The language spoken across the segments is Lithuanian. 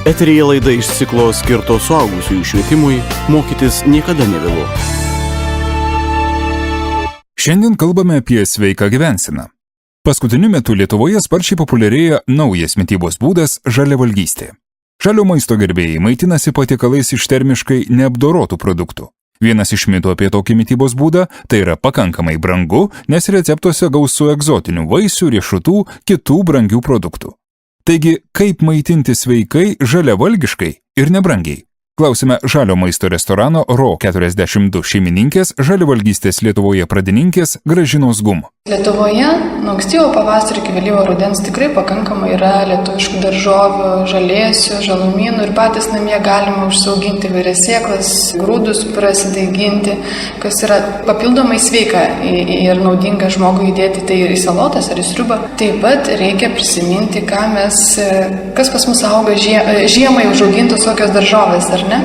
Eteryje laida iš ciklo skirto suaugusiųjų švietimui mokytis niekada nevėlu. Šiandien kalbame apie sveiką gyvenseną. Paskutiniu metu Lietuvoje sparčiai populiarėja naujas mitybos būdas – žaliavalgystė. Žalio maisto gerbėjai maitinasi patiekalais iš termiškai neapdorotų produktų. Vienas iš mitų apie tokį mitybos būdą – tai yra pakankamai brangu, nes receptuose gausu egzotinių vaisių, riešutų, kitų brangių produktų. Taigi, kaip maitinti sveikai, žaliavalgiškai ir nebrangiai? Klausime žalio maisto restorano RO 42 šeimininkės, žaliavalgystės Lietuvoje pradininkės Gražinos Gum. Lietuvoje nuo ankstyvo pavasario iki vėlyvo rudens tikrai pakankamai yra lietuviškų daržovių, žalėsių, žalumynų ir patys namie galima užsiauginti įvairias sėklas, grūdus prasidaiginti, kas yra papildomai sveika ir naudinga žmogui įdėti tai ir į salotas ar į sriubą. Taip pat reikia prisiminti, kas pas mus auga žiemai užaugintos tokios daržovės, ar ne?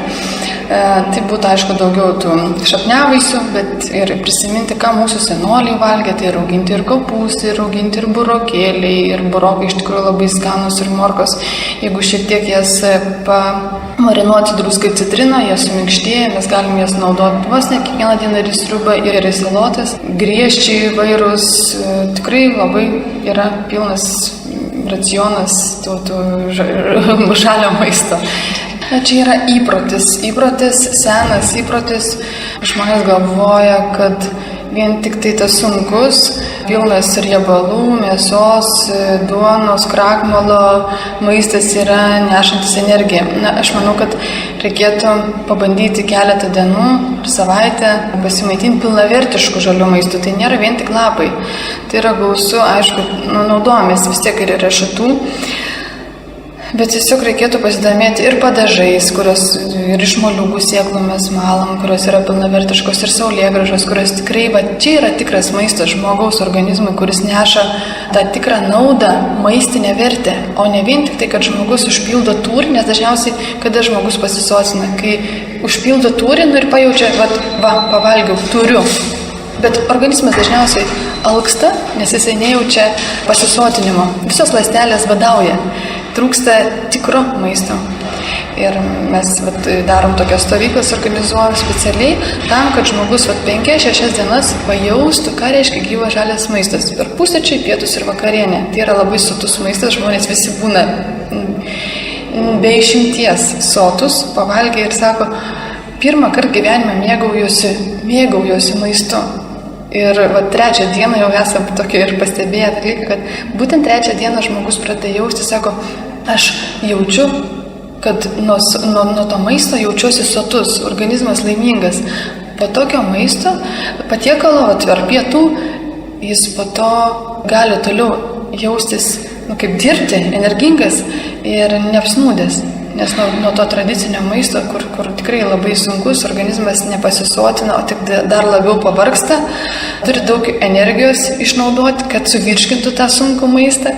Tai būtų, aišku, daugiau tų šakniavaisių, bet ir prisiminti, ką mūsų senoliai valgė, tai ir auginti ir kopūstai, ir auginti ir burokėliai, ir burokai iš tikrųjų labai skanus ir morkos. Jeigu šiek tiek jas pamarinuoti druskai citriną, jas suminkštėja, mes galime jas naudoti vos ne kiekvieną dieną ir į sriubą, ir į salotas. Griežčiai įvairūs, tikrai labai yra pilnas racionas tų žalio maisto. Čia yra įprotis, senas įprotis. Žmonės galvoja, kad vien tik tai tas sunkus, pilnas riebalų, mėsos, duonos, krakmolo maistas yra nešantis energiją. Aš manau, kad reikėtų pabandyti keletą dienų per savaitę pasimaitinti pilnavertiškų žalių maistų. Tai nėra vien tik lapai. Tai yra gausu, aišku, naudojamės vis tiek ir riešutų. Bet tiesiog reikėtų pasidomėti ir padažais, kurios ir iš moliūgų sėklų mes malam, kurios yra pilnavertiškos ir saulėgrąžos, kurios tikrai, čia yra tikras maistas žmogaus organizmui, kuris neša tą tikrą naudą, maistinę vertę, o ne vien tik tai, kad žmogus užpildo tūrį, nes dažniausiai, kada žmogus pasisocina, kai užpildo tūrį ir pajaučia, pavalgiau, turiu. Bet organizmas dažniausiai alksta, nes jisai nejaučia pasisotinimo. Visos ląstelės badauja. Trūksta tikro maisto. Ir mes darom tokias stovyklas, organizuojam specialiai tam, kad žmogus 5-6 dienas pajaustų, ką reiškia gyvas žalias maistas. Per pusryčiai, pietus ir vakarienė. Tai yra labai sotus maistas, žmonės visi būna be išimties sotus, pavalgę ir sako, pirmą kartą gyvenime mėgaujuosi maistu. Ir trečią dieną jau esam tokie ir pastebėję dalyką, kad būtent trečią dieną žmogus pradeda jausti, sako, aš jaučiu, kad nuo to maisto jaučiuosi sotus, organizmas laimingas. Po tokio maisto, patiekalo, ar pietų, jis po to gali toliau jaustis, kaip dirbti, energingas ir neapsnūdęs. Nes nuo to tradicinio maisto, kur tikrai labai sunkus, organizmas nepasisotina, o tik dar labiau pavargsta, turi daug energijos išnaudoti, kad suvirškintų tą sunkų maistą.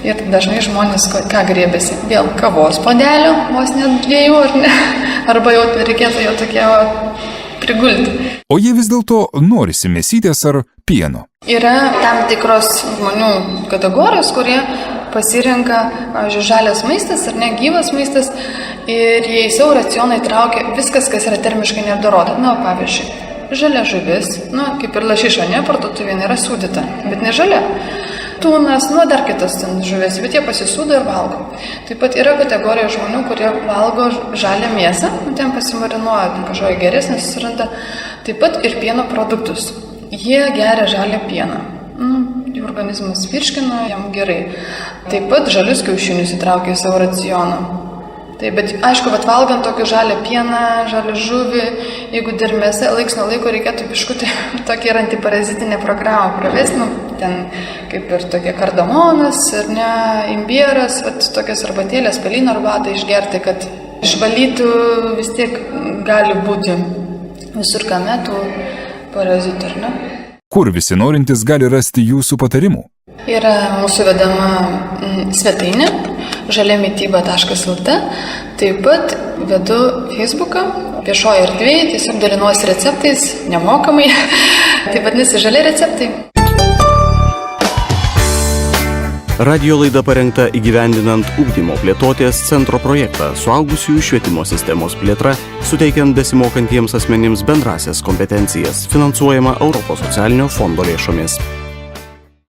Ir dažnai žmonės ką grėbėsi? Vėl kavos puodelio, vos net 2, ar ne? Arba jau reikėtų jau tokie prigulti. O jie vis dėlto norisi mėsytės ar pieno? Yra tam tikros žmonių kategorijos, kurie pasirenka, pavyzdžiui, žalias maistas ar ne, gyvas maistas ir jie į savo racioną įtraukia viskas, kas yra termiškai neapdorota. Pavyzdžiui, žalia žuvis, kaip ir lašiša, parduotuvėje yra sūdyta, bet ne žalia. Tūnas, dar kitas žuvis, bet jie pasisūdo ir valgo. Taip pat yra kategorija žmonių, kurie valgo žalią mėsą, ten pasimarinuoja, kažkokia geresnė susiranda. Taip pat ir pieno produktus. Jie geria žalią pieną. Jų organizmas virškina, jam gerai. Taip pat žalius kiaušinius įtraukia į savo racioną. Taip, bet aišku, valgant tokį žalią pieną, žalią žuvį, jeigu dar mėsa, laiks nuo laiko reikėtų biškutį tokį ir antiparazitinę programą pravesti, ten kaip ir tokie kardamonas, ar ne, imbieras, tokias arbatėlės, pelyno arbatą išgerti, kad išvalytų vis tiek gali būti visur kame tų parazitų, ar ne? Kur visi norintys gali rasti jūsų patarimų? Yra mūsų vedama svetainė žaliamityba.lt. Taip pat vedu Facebooką, viešoje erdvėje, tiesiog dalinuosi receptais, nemokamai. Tai vadinasi žali receptai. Radio laida parengta įgyvendinant ugdymo plėtotės centro projektą suaugusiųjų švietimo sistemos plėtra, suteikiant besimokantiems asmenims bendrasias kompetencijas, finansuojama Europos socialinio fondo lėšomis.